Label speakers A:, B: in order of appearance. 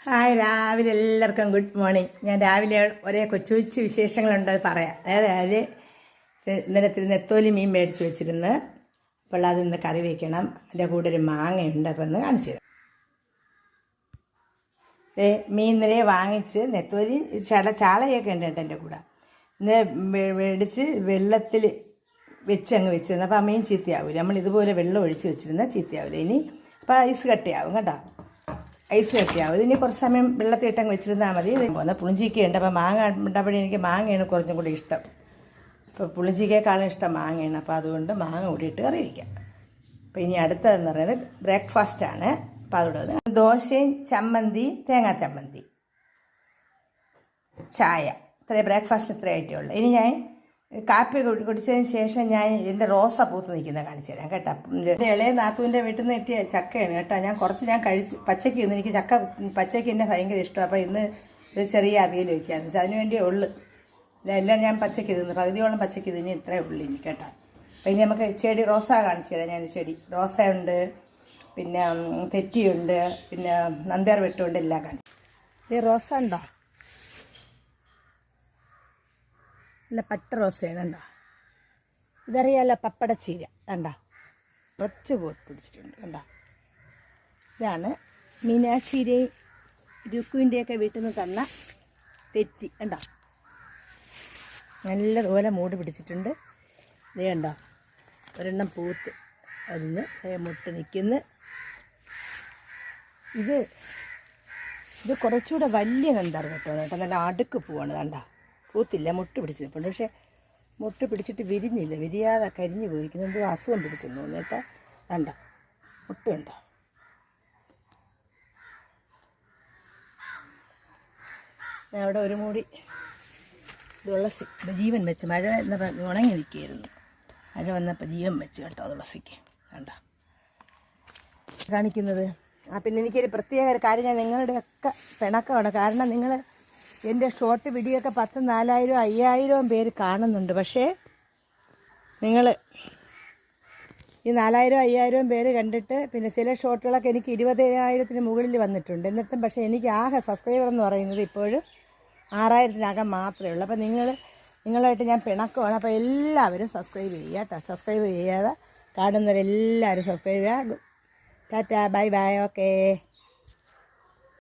A: Hi, രാവിലെ എല്ലാവർക്കും good morning. ഞാൻ രാവിലെ ഒരേ കൊച്ചു കൊച്ചു വിശേഷങ്ങളുണ്ട്, അത് പറയാം. അതായത് ഇന്നലെ നെത്തോലി മീൻ മേടിച്ച് വെച്ചിരുന്ന്, അപ്പോൾ അതിന്ന് കറി വയ്ക്കണം. അതിൻ്റെ കൂടെ ഒരു മാങ്ങയുണ്ട്, അപ്പോൾ ഒന്ന് കാണിച്ചു തരാം. മീൻ ഇന്നലെ വാങ്ങിച്ച് നെത്തോലി ചാളയൊക്കെ ഉണ്ട് കേട്ടോ എൻ്റെ കൂടെ. ഇന്നലെ മേടിച്ച് വെള്ളത്തിൽ വെച്ചങ്ങ് വെച്ചിരുന്നു. അപ്പോൾ ആ മീൻ ചീത്തയാവില്ല. നമ്മൾ ഇതുപോലെ വെള്ളം ഒഴിച്ച് വെച്ചിരുന്നാൽ ചീത്തയാവില്ല. ഇനി അപ്പോൾ ഐസ് കട്ടയാവും കേട്ടോ, ഐസ് കട്ടിയാവും. ഇതിന് കുറച്ച് സമയം വെള്ളത്തിൽ ഇട്ടങ്ങ് വെച്ചിരുന്നാൽ മതി. ഇത് പോകുന്നത് പുളിഞ്ചിക്കയുണ്ട്. അപ്പോൾ മാങ്ങ ഉണ്ടപ്പോഴേ എനിക്ക് മാങ്ങയാണ് കുറച്ചും കൂടി ഇഷ്ടം. അപ്പോൾ പുളിഞ്ചിക്കേക്കാളും ഇഷ്ടം മാങ്ങയാണ്. അപ്പോൾ അതുകൊണ്ട് മാങ്ങ കൂടിയിട്ട് കറി വയ്ക്കാം. അപ്പോൾ ഇനി അടുത്തതെന്ന് പറയുന്നത് ബ്രേക്ക്ഫാസ്റ്റാണ്. അപ്പോൾ അതോടെ ദോശയും ചമ്മന്തി, തേങ്ങാ ചമ്മന്തി, ചായ, ഇത്രയും ബ്രേക്ക്ഫാസ്റ്റ് ഇത്ര ആയിട്ടേ ഉള്ളൂ. ഇനി ഞാൻ കാപ്പി കുടിച്ചതിന് ശേഷം ഞാൻ എൻ്റെ റോസ പൂത്ത് നിൽക്കുന്നത് കാണിച്ചു തരാം കേട്ടോ. ഇളയ നാത്തൂൻ്റെ വീട്ടിൽ നിന്ന് കിട്ടിയ ചക്കയാണ് കേട്ടോ. ഞാൻ കഴിച്ച് പച്ചയ്ക്ക് ഇന്ന് എനിക്ക് പച്ചയ്ക്ക് എന്നെ ഭയങ്കര ഇഷ്ടമാണ്. അപ്പോൾ ഇന്ന് ഇത് ചെറിയ അവിയൽ വയ്ക്കാമെന്ന് വെച്ചാൽ അതിന് വേണ്ടിയേ ഉള്ളു. ഇതെല്ലാം ഞാൻ പച്ചയ്ക്ക് തിന്ന് പകുതിയോളം പച്ചയ്ക്ക് തിന്ന് ഇത്രയേ ഉള്ളൂ ഇനി കേട്ടോ. അപ്പോൾ ഇനി നമുക്ക് ചെടി റോസ കാണിച്ചു തരാം. ഞാൻ ചെടി റോസയുണ്ട്, പിന്നെ തെറ്റിയുണ്ട്, പിന്നെ നന്ദേർ വെട്ടുമുണ്ട്, എല്ലാം കാണിച്ചു. ഇത് റോസ ഉണ്ടോ? നല്ല പട്ട റോസയാണ് കണ്ടോ. ഇതറിയാമല്ലോ, പപ്പടച്ചീര കണ്ടോ, കുറച്ച് പോട്ട് പിടിച്ചിട്ടുണ്ട് കണ്ടോ. ഇതാണ് മീനാക്ഷിയുടെയും രുക്കുവിൻ്റെയൊക്കെ വീട്ടിൽ നിന്ന് തന്ന തെറ്റി കണ്ടോ. നല്ലതുപോലെ മൂട് പിടിച്ചിട്ടുണ്ട്. ഇത് കണ്ടോ, ഒരെണ്ണം പൂത്ത് അതിന് മുട്ട് നിൽക്കുന്നു. ഇത് കുറച്ചുകൂടെ വലിയ നന്ദാർ കേട്ടോ. നല്ല അടുക്ക് പൂവാണ് കണ്ടോ. പൂത്തില്ല, മുട്ട് പിടിച്ചിട്ടുണ്ട്. പക്ഷേ മുട്ട് പിടിച്ചിട്ട് വിരിഞ്ഞില്ല, വിരിയാതെ കരിഞ്ഞു പോയിരിക്കുന്നു. എന്തോ അസുഖം പിടിച്ചെന്ന് തോന്നുന്നു കേട്ടോ. വേണ്ട മുട്ടുണ്ടോ. ഞാൻ അവിടെ ഒരു മൂടി തുളസി ജീവൻ വെച്ച്, മഴ എന്നപ്പോൾ ഉണങ്ങി നിൽക്കുകയായിരുന്നു. മഴ വന്നപ്പോൾ ജീവൻ വെച്ച് കേട്ടോ തുളസിക്ക് വേണ്ട കാണിക്കുന്നത്. പിന്നെ എനിക്കൊരു പ്രത്യേക കാര്യം, ഞാൻ നിങ്ങളുടെയൊക്കെ പിണക്കമാണ്. കാരണം നിങ്ങൾ എൻ്റെ ഷോർട്ട് വീഡിയോ ഒക്കെ 10,000, 4,000, 5,000 പേര് കാണുന്നുണ്ട്. പക്ഷേ നിങ്ങൾ ഈ 4,000, 5,000 പേര് കണ്ടിട്ട് പിന്നെ ചില ഷോർട്ടുകളൊക്കെ എനിക്ക് 20,000-ന് മുകളിൽ വന്നിട്ടുണ്ട്. എന്നിട്ടും പക്ഷേ എനിക്ക് ആകെ സബ്സ്ക്രൈബർ എന്ന് പറയുന്നത് ഇപ്പോഴും 6,000-നകം മാത്രമേ ഉള്ളൂ. അപ്പോൾ നിങ്ങളായിട്ട് ഞാൻ പിണക്കമാണ്. അപ്പോൾ എല്ലാവരും സബ്സ്ക്രൈബ് ചെയ്യുക കേട്ടോ. സബ്സ്ക്രൈബ് ചെയ്യാതെ കാണുന്നവരെല്ലാവരും സബ്സ്ക്രൈബ് ചെയ്യുക. Tata, bye bye, okay.